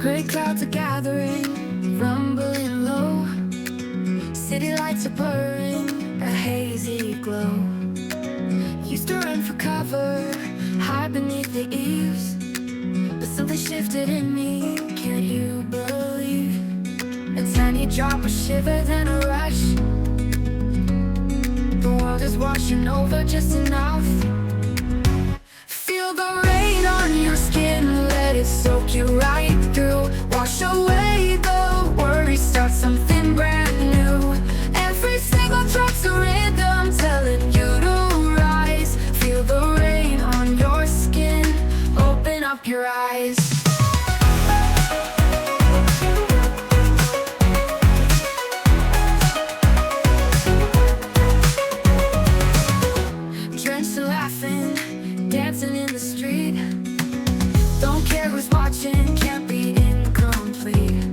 Gray clouds are gathering, rumbling low. City lights are blurring, a hazy glow. Used to run for cover, hide beneath the eaves, but something shifted in me, can't you believe? A tiny drop, a shiver, then a rush. The world is washing over just enough. Feel the rain on your skin, let it soak you right through. Wash away the worry, start something brand new. Every single drop's a rhythm telling you to rise. Feel the rain on your skin, open up your eyes. Drenched and laughing, dancing in the street. Don't care who's watching, can't be incomplete.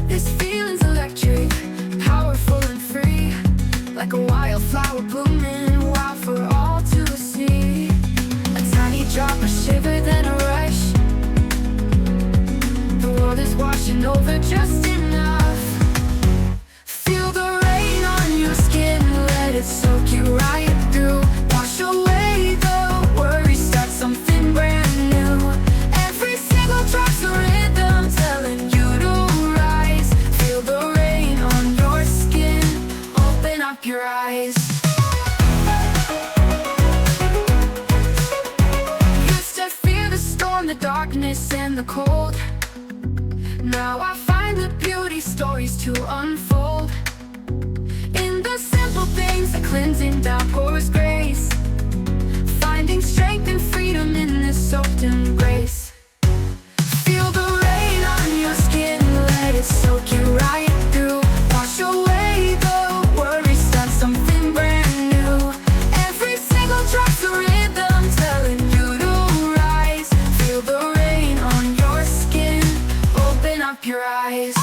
This feeling's electric, powerful and free. Like a wildflower blooming, wild for all to see. A tiny drop, a shiver, then a rush. The world is washing over just enough. Feel the rain on your skin, let it soak you right through. Wash away the worry, start something brand new. Every single drop's a rhythm telling you to rise. Feel the rain on your skin, open up your eyes. Used to fear the storm, the darkness and the cold. Now I find the beauty, stories to unfold. In the simple things, the cleansing downpours grace. Finding strength and freedom in this soaked embrace. Feel the rain on your skin, let it soak you right through. Wash away the worry, start something brand new. Every single drop's a rhythm telling you to rise. Feel the rain on your skin, open up your eyes.